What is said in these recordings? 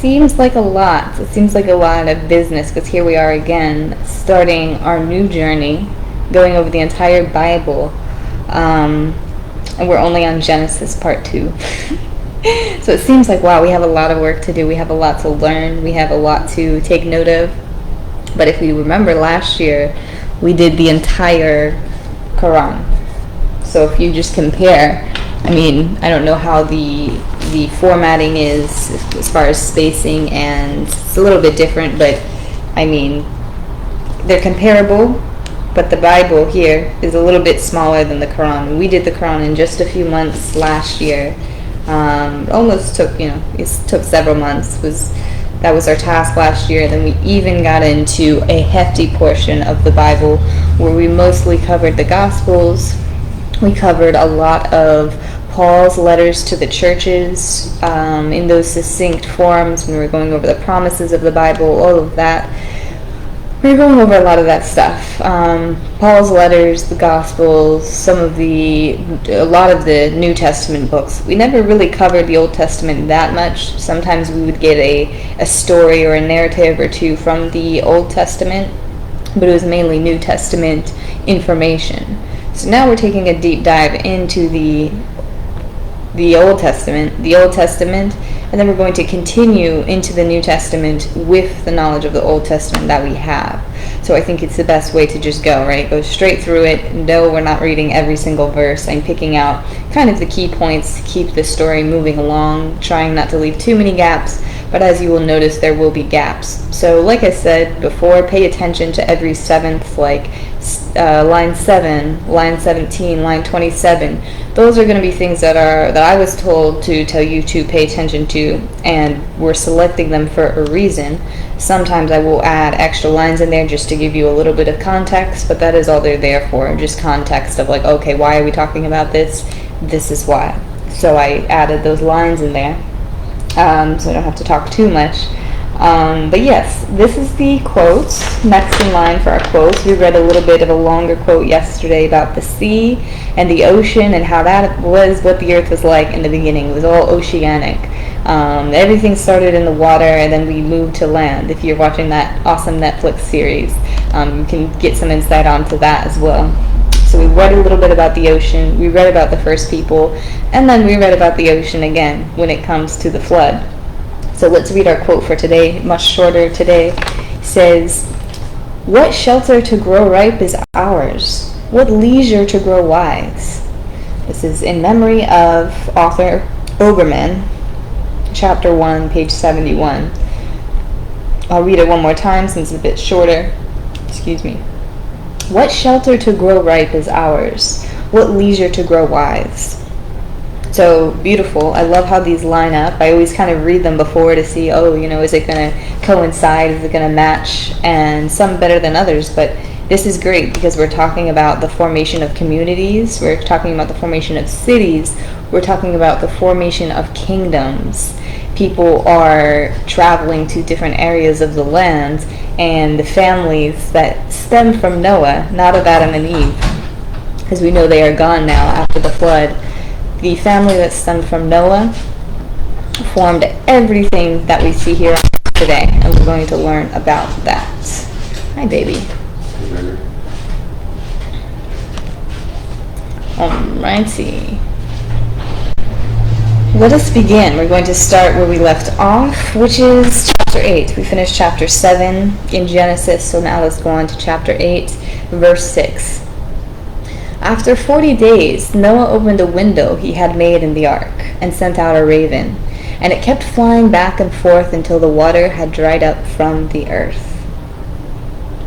seems like a lot. It seems like a lot of business, because here we are again, starting our new journey, going over the entire Bible, and we're only on Genesis part 2. So it seems like, wow, we have a lot of work to do. We have a lot to learn. We have a lot to take note of. But if we remember last year, we did the entire Quran. So if you just compare, I mean, I don't know how the formatting is as far as spacing, and it's a little bit different, but I mean, they're comparable, but the Bible here is a little bit smaller than the Quran. We did the Quran in just a few months last year. Almost took, it took several months. That was our task last year. Then we even got into a hefty portion of the Bible where we mostly covered the Gospels. We covered a lot of Paul's letters to the churches in those succinct forms when we were going over the promises of the Bible, all of that. We were going over a lot of that stuff. Paul's letters, the Gospels, a lot of the New Testament books. We never really covered the Old Testament that much. Sometimes we would get a story or a narrative or two from the Old Testament, but it was mainly New Testament information. So now we're taking a deep dive into the Old Testament, and then we're going to continue into the New Testament with the knowledge of the Old Testament that we have. So I think it's the best way to just go, right? Go straight through it. No, we're not reading every single verse. I'm picking out kind of the key points to keep the story moving along, trying not to leave too many gaps, but as you will notice, there will be gaps. So like I said before, pay attention to every seventh, like line 7, line 17, line 27. Those are going to be things that I was told to tell you to pay attention to, and we're selecting them for a reason. Sometimes I will add extra lines in there just to give you a little bit of context, but that is all they're there for, just context of like, okay, why are we talking about this? This is why. So I added those lines in there, so I don't have to talk too much. But yes, this is the quotes. Next in line for our quotes, we read a little bit of a longer quote yesterday about the sea and the ocean and how that was what the earth was like in the beginning. It was all oceanic. Everything started in the water, and then we moved to land. If you're watching that awesome Netflix series, you can get some insight onto that as well. So we read a little bit about the ocean, we read about the first people, and then we read about the ocean again when it comes to the flood. So let's read our quote for today, much shorter today. It says, "What shelter to grow ripe is ours, what leisure to grow wise." This is in memory of author Obermann, chapter 1, page 71. I'll read it one more time since it's a bit shorter. Excuse me. "What shelter to grow ripe is ours, what leisure to grow wise." So beautiful. I love how these line up. I always kind of read them before to see, is it going to coincide? Is it going to match? And some better than others. But this is great because we're talking about the formation of communities. We're talking about the formation of cities. We're talking about the formation of kingdoms. People are traveling to different areas of the land, and the families that stem from Noah, not of Adam and Eve, because we know they are gone now after the flood. The family that stemmed from Noah formed everything that we see here today, and we're going to learn about that. Hi, baby. Alrighty. Let us begin. We're going to start where we left off, which is chapter 8. We finished chapter 7 in Genesis, so now let's go on to chapter 8, verse 6. "After 40 days, Noah opened a window he had made in the ark and sent out a raven, and it kept flying back and forth until the water had dried up from the earth."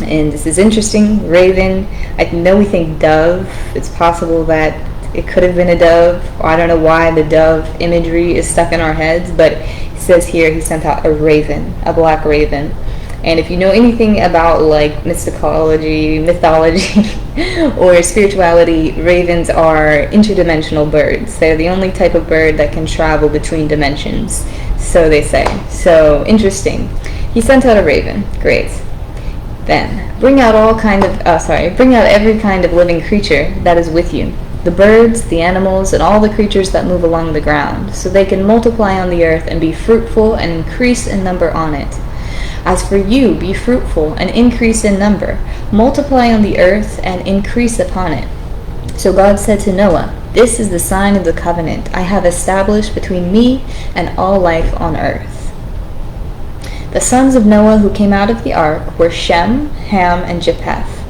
And this is interesting. Raven, I know we think dove. It's possible that it could have been a dove. I don't know why the dove imagery is stuck in our heads, but it says here he sent out a raven, a black raven. And if you know anything about like mythology or spirituality, ravens are interdimensional birds. They're the only type of bird that can travel between dimensions, so they say. So interesting. He sent out a raven. Great. Then bring out every kind of living creature that is with you, the birds, the animals, and all the creatures that move along the ground, so they can multiply on the earth and be fruitful and increase in number on it. As for you, be fruitful and increase in number, multiply on the earth and increase upon it. So God said to Noah, this is the sign of the covenant I have established between me and all life on earth. The sons of Noah who came out of the ark were Shem, Ham, and Japheth.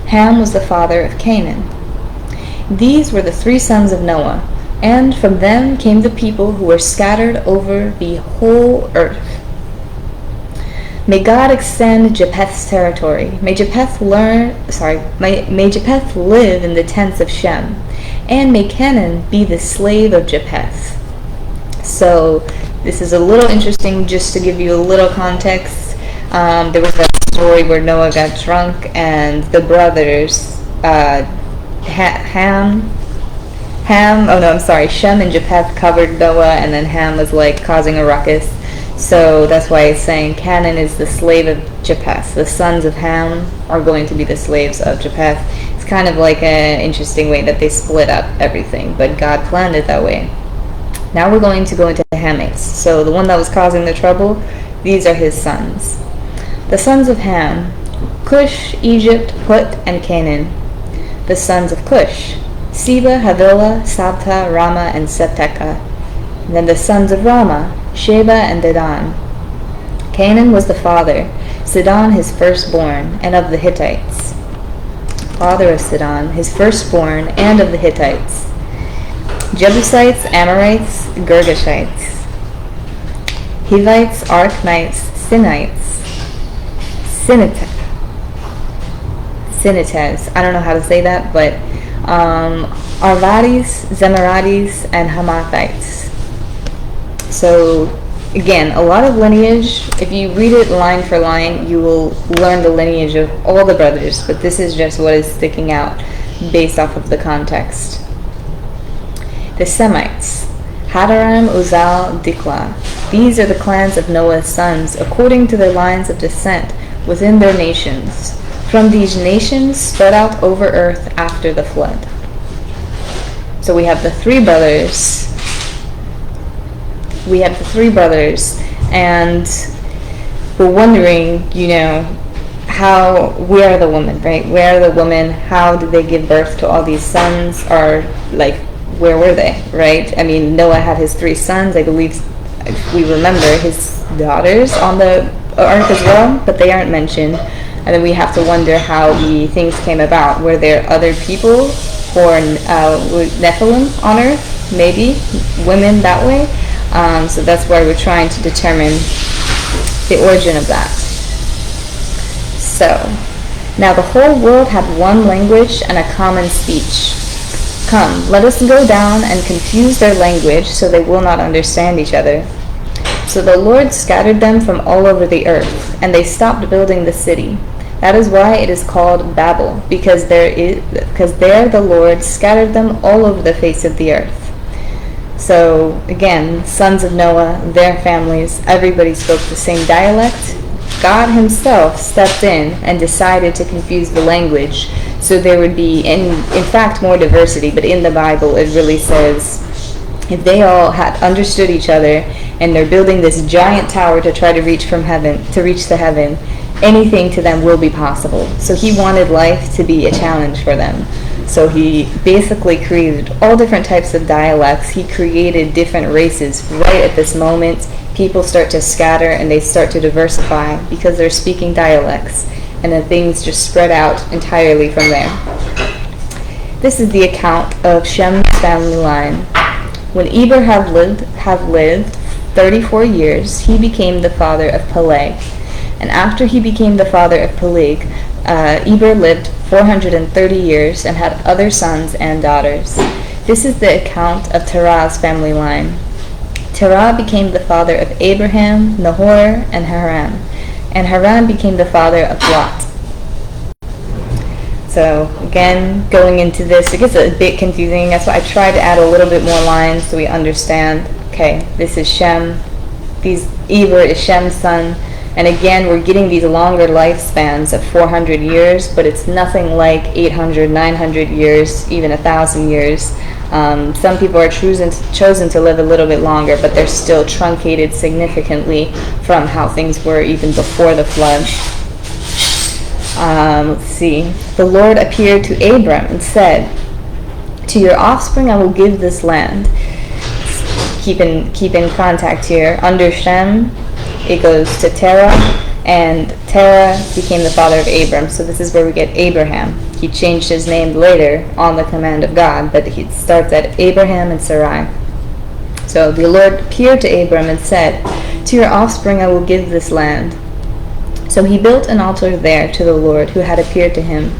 Ham was the father of Canaan. These were the 3 sons of Noah, and from them came the people who were scattered over the whole earth. May God extend Japheth's territory. May Japheth live in the tents of Shem, and may Canaan be the slave of Japheth. So this is a little interesting, just to give you a little context. There was a story where Noah got drunk, and the brothers, Shem and Japheth covered Noah, and then Ham was like causing a ruckus. So that's why it's saying Canaan is the slave of Japheth. The sons of Ham are going to be the slaves of Japheth. It's kind of like an interesting way that they split up everything, but God planned it that way. Now we're going to go into Hamites. So the one that was causing the trouble, these are his sons. The sons of Ham, Cush, Egypt, Put, and Canaan. The sons of Cush, Seba, Havilah, Sabta, Rama, and Septeka. And then the sons of Rama, Sheba and Dedan. Canaan was the father, Sidon his firstborn, and of the Hittites. Father of Sidon, his firstborn, and of the Hittites. Jebusites, Amorites, Girgashites. Hivites, Archnites, Sinites, Sinites, I don't know how to say that, but Arvadis, Zemaratis, and Hamathites. So again, a lot of lineage. If you read it line for line, you will learn the lineage of all the brothers, but this is just what is sticking out based off of the context. The Semites, Hadaram, Uzal, Dikla. These are the clans of Noah's sons, according to their lines of descent within their nations. From these nations spread out over earth after the flood. So we have the 3 brothers. And we're wondering, where are the women, right? Where are the women? How did they give birth to all these sons? Or, where were they, right? I mean, Noah had his 3 sons. I believe, if we remember, his daughters on the ark as well, but they aren't mentioned. And then we have to wonder how the things came about. Were there other people or Nephilim on earth? Maybe women that way. So that's why we're trying to determine the origin of that. So, now the whole world had one language and a common speech. Come, let us go down and confuse their language so they will not understand each other. So the Lord scattered them from all over the earth, and they stopped building the city. That is why it is called Babel, because there the Lord scattered them all over the face of the earth. So again, sons of Noah, their families, everybody spoke the same dialect. God himself stepped in and decided to confuse the language, so there would be, in fact, more diversity. But in the Bible, it really says if they all had understood each other and they're building this giant tower to try to reach the heaven, anything to them will be possible. So he wanted life to be a challenge for them. So he basically created all different types of dialects. He created different races. Right at this moment, people start to scatter and they start to diversify because they're speaking dialects. And then things just spread out entirely from there. This is the account of Shem's family line. When Eber had lived 34 years, he became the father of Peleg. And after he became the father of Peleg, Eber lived 430 years and had other sons and daughters. This is the account of Terah's family line. Terah became the father of Abraham, Nahor, and Haran. And Haran became the father of Lot. So again, going into this, it gets a bit confusing. That's why I tried to add a little bit more lines so we understand. Okay, this is Shem. Eber is Shem's son. And again, we're getting these longer lifespans of 400 years, but it's nothing like 800, 900 years, even 1,000 years. Some people are chosen to live a little bit longer, but they're still truncated significantly from how things were even before the flood. Let's see. The Lord appeared to Abram and said, "To your offspring I will give this land." Keep in contact here. Under Shem, it goes to Terah, and Terah became the father of Abram. So this is where we get Abraham. He changed his name later on the command of God, but he starts at Abraham and Sarai. So the Lord appeared to Abram and said, "To your offspring I will give this land." So he built an altar there to the Lord who had appeared to him.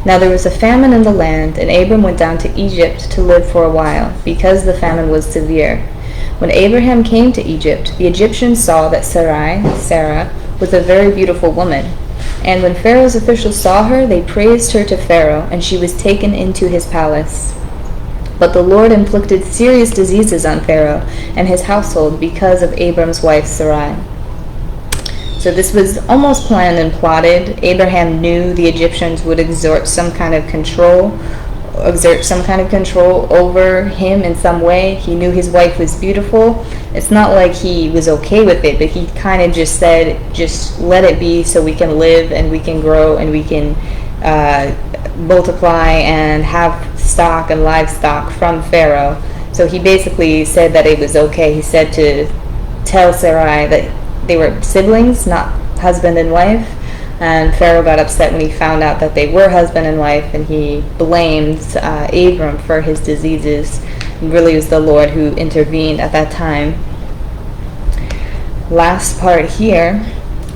Now there was a famine in the land, and Abram went down to Egypt to live for a while, because the famine was severe. When Abraham came to Egypt, the Egyptians saw that Sarah, was a very beautiful woman. And when Pharaoh's officials saw her, they praised her to Pharaoh, and she was taken into his palace. But the Lord inflicted serious diseases on Pharaoh and his household because of Abram's wife Sarai. So this was almost planned and plotted. Abraham knew the Egyptians would exert some kind of control over him in some way. He knew his wife was beautiful. It's not like he was okay with it, but he kind of just said, just let it be so we can live and we can grow and we can multiply and have stock and livestock from Pharaoh. So he basically said that it was okay. He said to tell Sarai that they were siblings, not husband and wife. And Pharaoh got upset when he found out that they were husband and wife, and he blamed Abram for his diseases. It really was the Lord who intervened at that time. Last part here,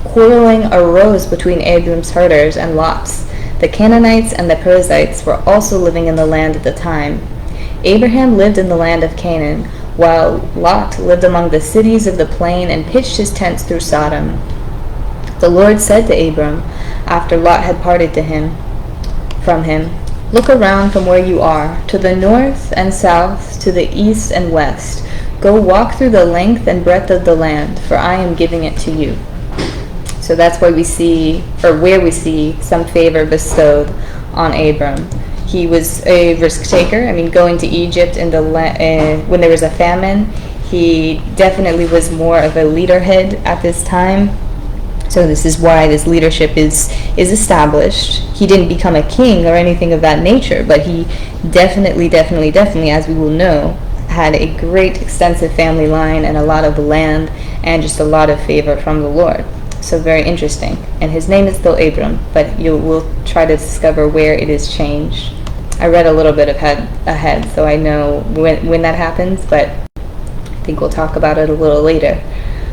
quarreling arose between Abram's herders and Lot's. The Canaanites and the Perizzites were also living in the land at the time. Abraham lived in the land of Canaan, while Lot lived among the cities of the plain and pitched his tents through Sodom. The Lord said to Abram, after Lot had parted from him, "Look around from where you are, to the north and south, to the east and west. Go walk through the length and breadth of the land, for I am giving it to you." So that's where we see some favor bestowed on Abram. He was a risk taker. I mean, going to Egypt when there was a famine, he definitely was more of a leaderhead at this time. So this is why this leadership is established. He didn't become a king or anything of that nature, but he definitely, as we will know, had a great extensive family line and a lot of land and just a lot of favor from the Lord. So very interesting. And his name is still Abram, but we'll try to discover where it is changed. I read a little bit ahead, so I know when that happens, but I think we'll talk about it a little later.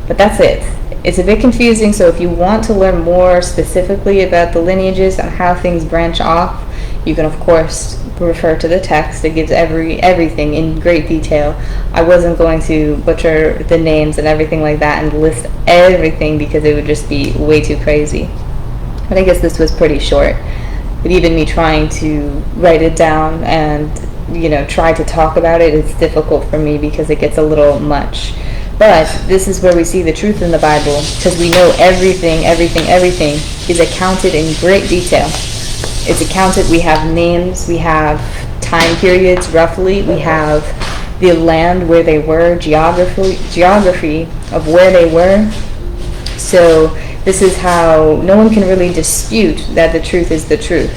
But that's it. It's a bit confusing, so if you want to learn more specifically about the lineages and how things branch off, you can of course refer to the text. It gives everything in great detail. I wasn't going to butcher the names and everything like that and list everything because it would just be way too crazy. But I guess this was pretty short. But even me trying to write it down and try to talk about it, it's difficult for me because it gets a little much. But this is where we see the truth in the Bible, because we know everything is accounted in great detail. It's accounted, we have names, we have time periods roughly, we have the land where they were, geography of where they were. So this is how no one can really dispute that the truth is the truth,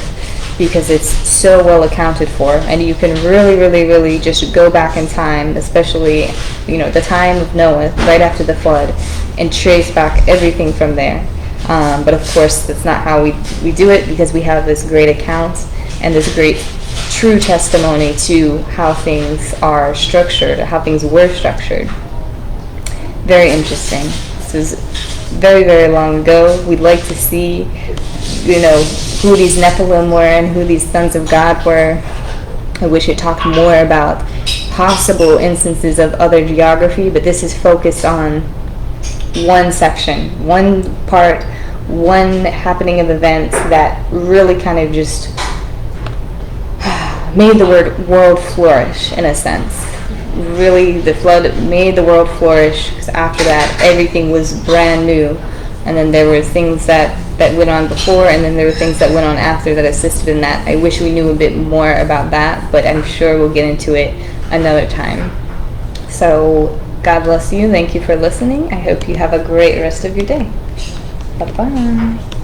because it's so well accounted for, and you can really just go back in time, especially the time of Noah, right after the flood, and trace back everything from there. But of course, that's not how we do it, because we have this great account and this great true testimony to how things are structured, how things were structured. Very interesting. This is very long ago. We'd like to see who these Nephilim were and who these sons of God were. I wish it talked more about possible instances of other geography, but this is focused on one section, one part, one happening of events that really kind of just made the world flourish in a sense. Really, the flood made the world flourish, because after that everything was brand new And then there were things that went on before, and then there were things that went on after that assisted in that. I wish we knew a bit more about that, but I'm sure we'll get into it another time. So God bless you. Thank you for listening. I hope you have a great rest of your day. Bye-bye.